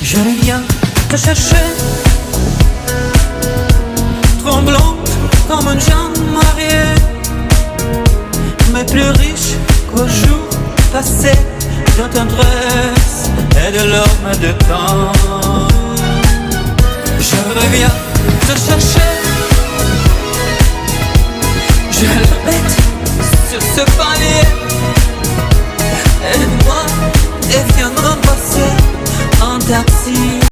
Je viens te chercher, tremblante comme une jeune mariée, mais plus riche qu'au jour passé de tendresse et de l'homme de temps. Je reviens te chercher, je le répète sur ce palier,